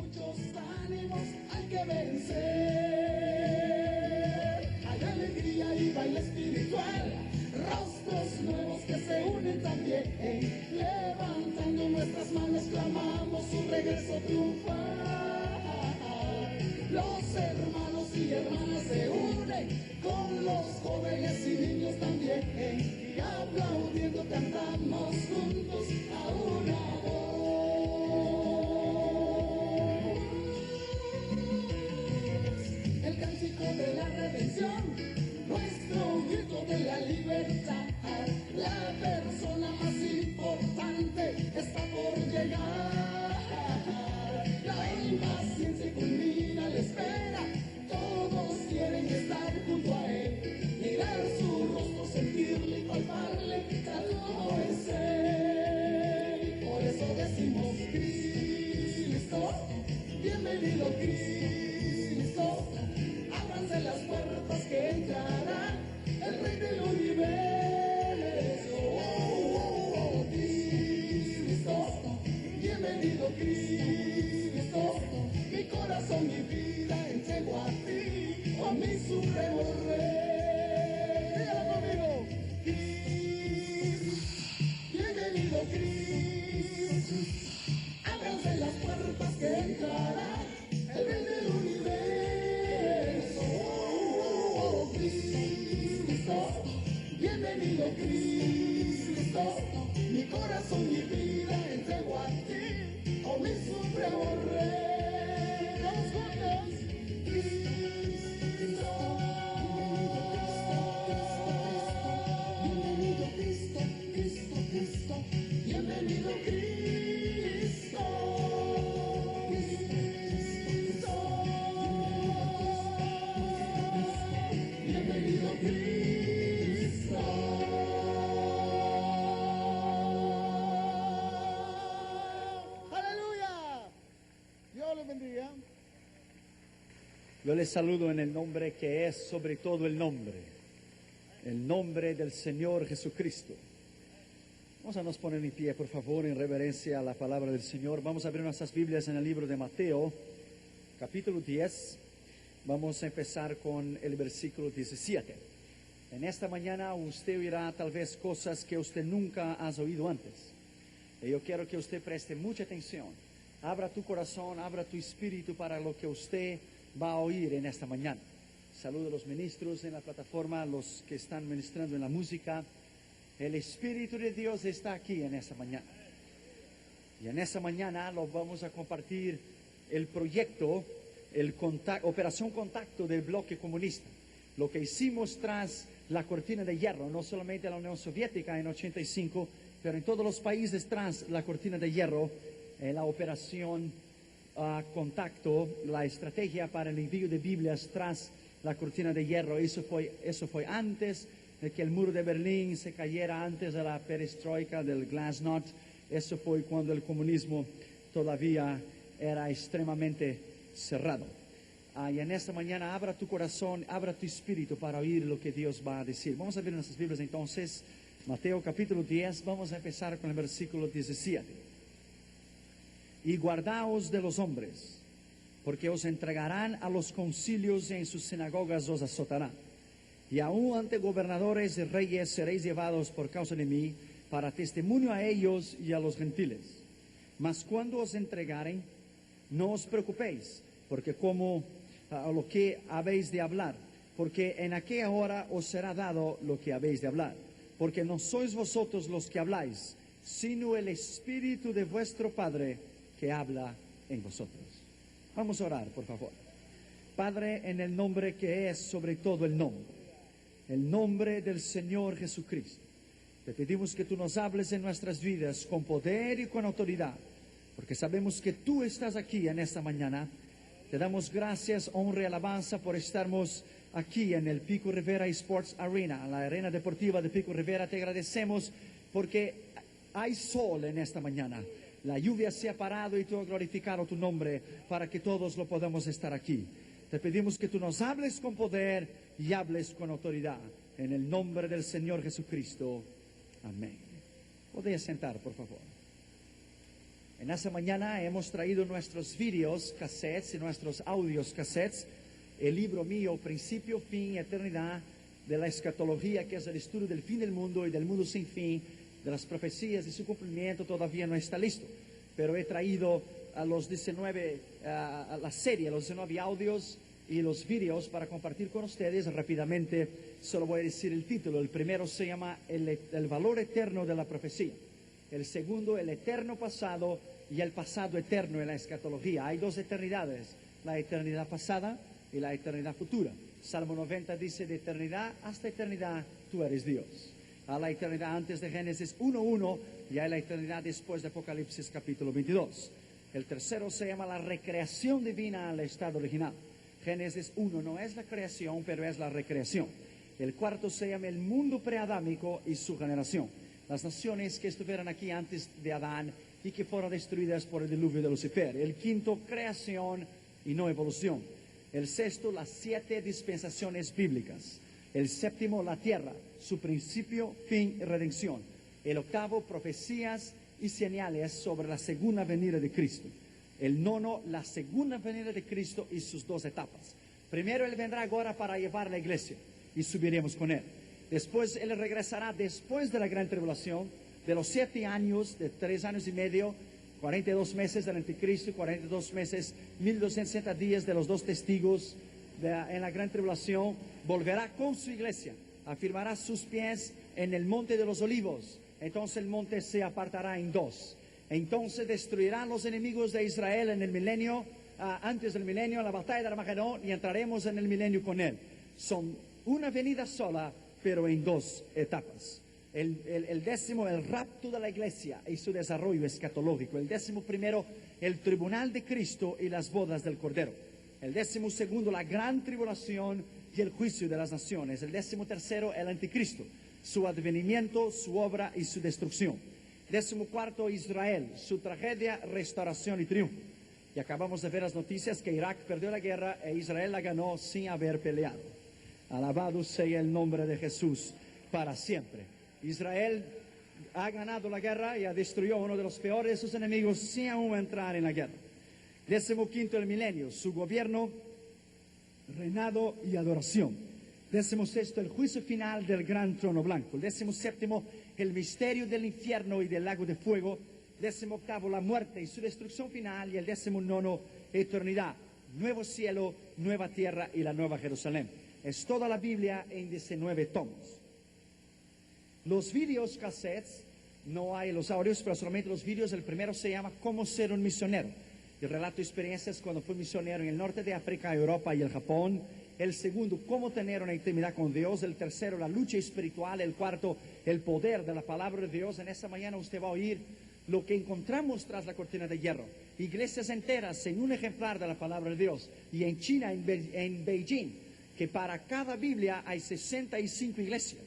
muchos ánimos hay que vencer. Hay alegría y baile espiritual, rostros nuevos que se unen también. Levantando nuestras manos clamamos su regreso triunfal. Los hermanos y hermanas se unen con los jóvenes y niños también. Y aplaudiendo cantamos juntos a una voz. El cántico de la redención, nuestro grito de la libertad. La persona más importante está por llegar. La impaciencia culmina la espera. Todos quieren estar junto a él, mirar su rostro, sentirle y palparle, tal como es él. Por eso decimos Cristo, bienvenido Cristo. Ábranse las puertas que entrará el Rey del universo. Cristo, bienvenido Cristo. Mi corazón, mi vida entrego a ti, a mi supremo Rey. Dígalo conmigo. Cristo, bienvenido Cristo. Ábranse las puertas que entrará el Rey del universo. Cristo, bienvenido Cristo. Mi corazón, mi vida entrego a ti, oh mi supremo Rey. Vamos juntos. Cristo, bienvenido Cristo, Cristo, Cristo, bienvenido Cristo, Cristo, bienvenido Cristo. ¡Aleluya! Dios los bendiga. Yo les saludo en el nombre que es sobre todo el nombre del Señor Jesucristo. Vamos a nos poner en pie, por favor, en reverencia a la palabra del Señor. Vamos a abrir nuestras Biblias en el libro de Mateo, capítulo 10. Vamos a empezar con el versículo 17. En esta mañana usted oirá tal vez cosas que usted nunca ha oído antes. Y yo quiero que usted preste mucha atención. Abra tu corazón, abra tu espíritu para lo que usted va a oír en esta mañana. Saludo a los ministros en la plataforma, los que están ministrando en la música. El Espíritu de Dios está aquí en esta mañana. Y en esta mañana lo vamos a compartir el proyecto, Operación Contacto del bloque comunista. Lo que hicimos tras la cortina de hierro, no solamente en la Unión Soviética en 85, pero en todos los países tras la cortina de hierro, la operación Contacto, la estrategia para el envío de Biblias tras la cortina de hierro. Eso fue antes de que el muro de Berlín se cayera, antes de la perestroika del Glasnost. Eso fue cuando el comunismo todavía era extremadamente cerrado. Y en esta mañana abra tu corazón, abra tu espíritu para oír lo que Dios va a decir. Vamos a ver nuestras Biblias entonces, Mateo capítulo 10, vamos a empezar con el versículo 17. Y guardaos de los hombres, porque os entregarán a los concilios y en sus sinagogas os azotarán. Y aún ante gobernadores y reyes seréis llevados por causa de mí, para testimonio a ellos y a los gentiles. Mas cuando os entregaren, no os preocupéis, porque como a lo que habéis de hablar, porque en aquella hora os será dado lo que habéis de hablar. Porque no sois vosotros los que habláis, sino el Espíritu de vuestro Padre que habla en vosotros. Vamos a orar, por favor. Padre, en el nombre que es sobre todo el nombre del Señor Jesucristo, te pedimos que tú nos hables en nuestras vidas con poder y con autoridad, porque sabemos que tú estás aquí en esta mañana. Te damos gracias, honra y alabanza por estarmos aquí en el Pico Rivera Sports Arena, la arena deportiva de Pico Rivera. Te agradecemos porque hay sol en esta mañana. La lluvia se ha parado y tú has glorificado tu nombre para que todos lo podamos estar aquí. Te pedimos que tú nos hables con poder y hables con autoridad. En el nombre del Señor Jesucristo. Amén. Podéis sentar, por favor. En esta mañana hemos traído nuestros videos, cassettes y nuestros audios, cassettes, el libro mío, Principio, Fin y Eternidad, de la escatología, que es el estudio del fin del mundo y del mundo sin fin, de las profecías y su cumplimiento. Todavía no está listo, pero he traído a los 19, a la serie, los 19 audios y los videos para compartir con ustedes. Rápidamente solo voy a decir el título. El primero se llama el valor eterno de la profecía. El segundo, el eterno pasado y el pasado eterno en la escatología. Hay dos eternidades, la eternidad pasada y la eternidad futura. Salmo 90 dice: de eternidad hasta eternidad tú eres Dios. A la eternidad antes de Génesis 1:1 y a la eternidad después de Apocalipsis capítulo 22. El tercero se llama la recreación divina al estado original. Génesis 1 no es la creación, pero es la recreación. El cuarto se llama el mundo preadámico y su generación. Las naciones que estuvieron aquí antes de Adán y que fueron destruidas por el diluvio de Lucifer. El quinto, creación y no evolución. El sexto, las 7 dispensaciones bíblicas. El séptimo, la tierra, su principio, fin y redención. El octavo, profecías y señales sobre la segunda venida de Cristo. El nono, la segunda venida de Cristo y sus 2 etapas. Primero Él vendrá ahora para llevar la iglesia y subiremos con Él. Después Él regresará después de la gran tribulación, de los 7 años, de 3 años y medio, 42 meses del anticristo, 42 meses, 1260 días de los 2 testigos en la gran tribulación. Volverá con su iglesia, afirmará sus pies en el monte de los olivos. Entonces el monte se apartará en 2. Entonces destruirán los enemigos de Israel en el milenio, antes del milenio, en la batalla de Armagedón, y entraremos en el milenio con Él. Son una venida sola, pero en 2 etapas. El décimo, el rapto de la iglesia y su desarrollo escatológico. El 11º, el tribunal de Cristo y las bodas del Cordero. El 12º, la gran tribulación y el juicio de las naciones. El 13º, el anticristo, su advenimiento, su obra y su destrucción. 14º, Israel, su tragedia, restauración y triunfo. Y acabamos de ver las noticias que Irak perdió la guerra e Israel la ganó sin haber peleado. Alabado sea el nombre de Jesús para siempre. Israel ha ganado la guerra y ha destruido a uno de los peores de sus enemigos sin aún entrar en la guerra. 15º, el milenio, su gobierno, reinado y adoración. 16º, el juicio final del gran trono blanco. El 17º, el misterio del infierno y del lago de fuego. 18º, la muerte y su destrucción final. Y el 19º, eternidad, nuevo cielo, nueva tierra y la nueva Jerusalén. Es toda la Biblia en 19 tomos. Los videos cassettes, no hay los audios, pero solamente los videos. El primero se llama Cómo ser un misionero. Y relato experiencias cuando fui misionero en el norte de África, Europa y el Japón. El segundo, cómo tener una intimidad con Dios. El tercero, la lucha espiritual. El cuarto, el poder de la palabra de Dios. En esta mañana usted va a oír lo que encontramos tras la cortina de hierro. Iglesias enteras en un ejemplar de la palabra de Dios. Y en China, en Beijing, que para cada Biblia hay 65 iglesias.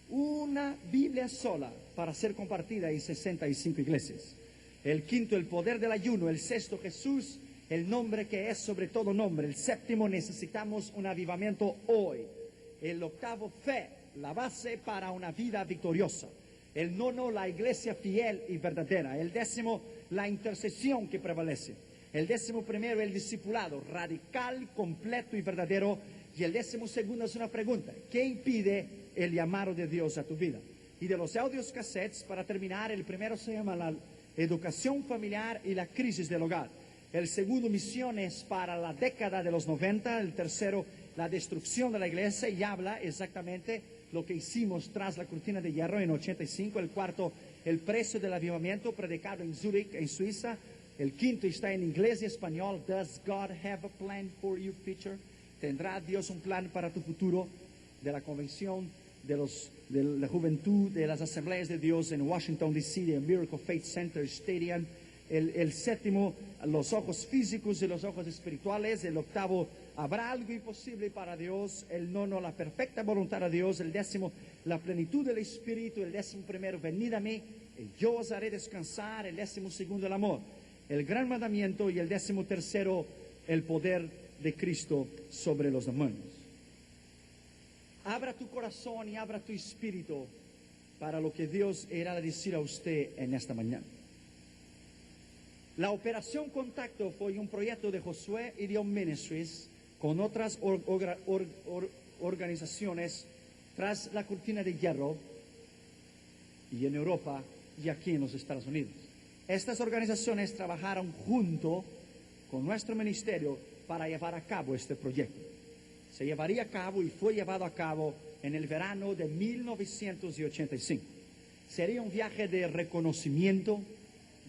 Una Biblia sola para ser compartida en 65 iglesias. El quinto, el poder del ayuno. El sexto, Jesús, el nombre que es sobre todo nombre. El séptimo, necesitamos un avivamiento hoy. El octavo, fe, la base para una vida victoriosa. El nono, la iglesia fiel y verdadera. El 10º, la intercesión que prevalece. El 11º, el discipulado radical, completo y verdadero. Y el 12º es una pregunta: ¿qué impide el llamado de Dios a tu vida? Y de los audios cassettes, para terminar, el primero se llama la educación familiar y la crisis del hogar. El segundo, misiones para la década de los 90. El tercero, la destrucción de la iglesia, y habla exactamente lo que hicimos tras la cortina de hierro en 85. El cuarto, el precio del avivamiento, predicado en Zurich, en Suiza. El quinto está en inglés y español. Does God have a plan for your future? ¿Tendrá Dios un plan para tu futuro? De la convención de la juventud de las asambleas de Dios en Washington D.C., de Miracle Faith Center Stadium. El séptimo, los ojos físicos y los ojos espirituales. El octavo, ¿habrá algo imposible para Dios? El nono, la perfecta voluntad de Dios. El 10º, la plenitud del Espíritu. El 11º, venid a mí y yo os haré descansar. El 12º, el amor, el gran mandamiento. Y el 13º, el poder de Cristo sobre los demonios. Abra tu corazón y abra tu espíritu para lo que Dios irá a decir a usted en esta mañana. La Operación Contacto fue un proyecto de Josué Idiom Ministries con otras organizaciones tras la cortina de hierro y en Europa y aquí en los Estados Unidos. Estas organizaciones trabajaron junto con nuestro ministerio para llevar a cabo este proyecto. Se llevaría a cabo y fue llevado a cabo en el verano de 1985. Sería un viaje de reconocimiento,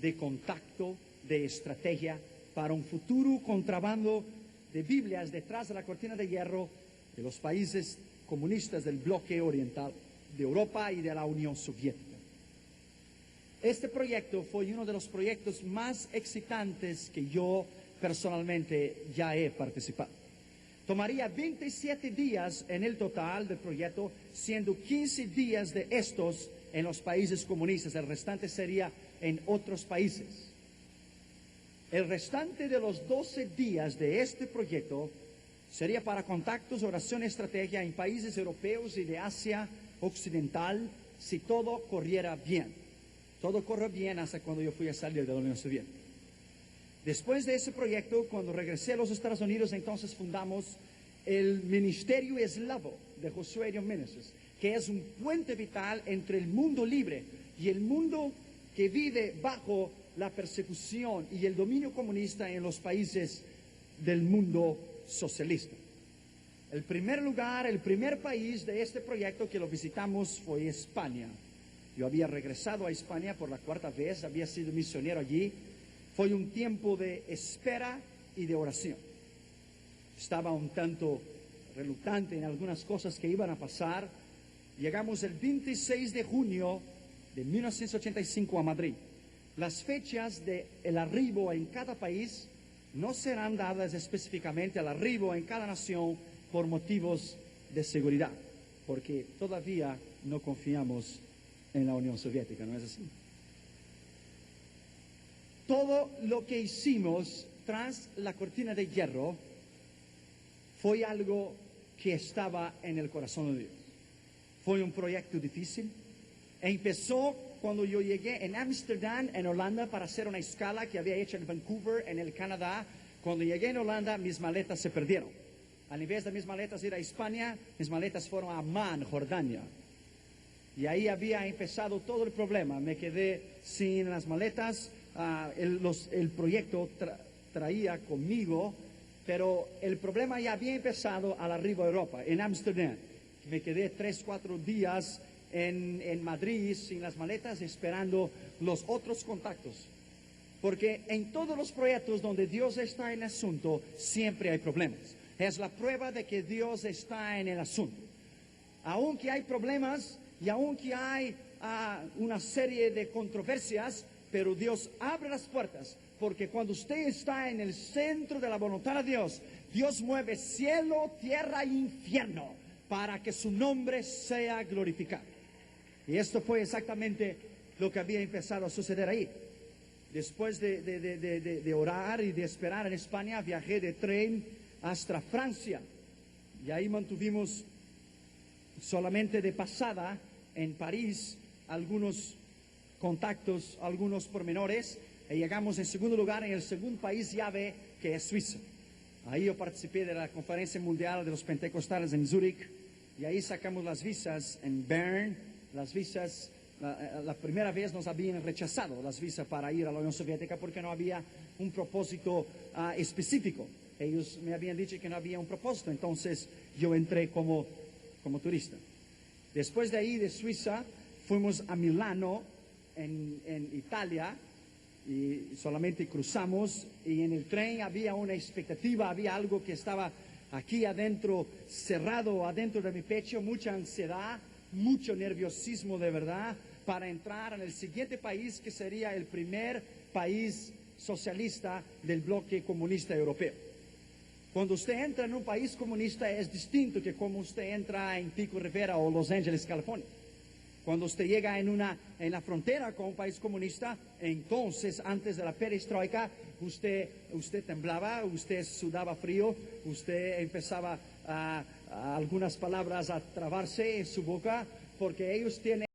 de contacto, de estrategia para un futuro contrabando de Biblias detrás de la cortina de hierro de los países comunistas del bloque oriental, de Europa y de la Unión Soviética. Este proyecto fue uno de los proyectos más excitantes que yo personalmente ya he participado. Tomaría 27 días en el total del proyecto, siendo 15 días de estos en los países comunistas, el restante sería en otros países. El restante de los 12 días de este proyecto sería para contactos, oración y estrategia en países europeos y de Asia Occidental, si todo corriera bien. Todo corrió bien hasta cuando yo fui a salir de la Unión Soviética. Después de ese proyecto, cuando regresé a los Estados Unidos, entonces fundamos el Ministerio Eslavo de Josué Idiom Ministries, que es un puente vital entre el mundo libre y el mundo que vive bajo la persecución y el dominio comunista en los países del mundo socialista. El primer lugar, el primer país de este proyecto que lo visitamos fue España. Yo había regresado a España por la cuarta vez, había sido misionero allí. Fue un tiempo de espera y de oración. Estaba un tanto reluctante en algunas cosas que iban a pasar. Llegamos el 26 de junio de 1985 a Madrid. Las fechas del arribo en cada país no serán dadas específicamente al arribo en cada nación por motivos de seguridad, porque todavía no confiamos en la Unión Soviética, ¿no es así? Todo lo que hicimos tras la cortina de hierro fue algo que estaba en el corazón de Dios. Fue un proyecto difícil. Empezó cuando yo llegué en Ámsterdam, en Holanda, para hacer una escala que había hecho en Vancouver, en el Canadá. Cuando llegué en Holanda, mis maletas se perdieron. Al invés de mis maletas ir a España, mis maletas fueron a Amán, Jordania. Y ahí había empezado todo el problema. Me quedé sin las maletas. El proyecto traía conmigo, pero el problema ya había empezado al arribo a Europa, en Ámsterdam. Me quedé 3-4 días en Madrid sin las maletas, esperando los otros contactos. Porque en todos los proyectos donde Dios está en el asunto, siempre hay problemas. Es la prueba de que Dios está en el asunto. Aunque hay problemas y aunque hay una serie de controversias, pero Dios abre las puertas, porque cuando usted está en el centro de la voluntad de Dios, Dios mueve cielo, tierra e infierno para que su nombre sea glorificado. Y esto fue exactamente lo que había empezado a suceder ahí. Después de orar y de esperar en España, viajé de tren hasta Francia. Y ahí mantuvimos solamente de pasada en París algunos contactos, algunos pormenores. Y llegamos en segundo lugar en el segundo país llave, que es Suiza. Ahí yo participé de la Conferencia Mundial de los Pentecostales en Zúrich. Y ahí sacamos las visas en Bern. Las visas, la primera vez nos habían rechazado las visas para ir a la Unión Soviética porque no había un propósito específico. Ellos me habían dicho que no había un propósito, entonces yo entré como turista. Después de ahí, de Suiza, fuimos a Milano, en Italia, y solamente cruzamos, y en el tren había una expectativa, había algo que estaba aquí adentro, cerrado adentro de mi pecho, mucha ansiedad, mucho nerviosismo de verdad, para entrar en el siguiente país que sería el primer país socialista del bloque comunista europeo. Cuando usted entra en un país comunista es distinto que como usted entra en Pico Rivera o Los Ángeles, California. Cuando usted llega en la frontera con un país comunista, entonces antes de la perestroika, usted temblaba, usted sudaba frío, usted empezaba algunas palabras a trabarse en su boca, porque ellos tienen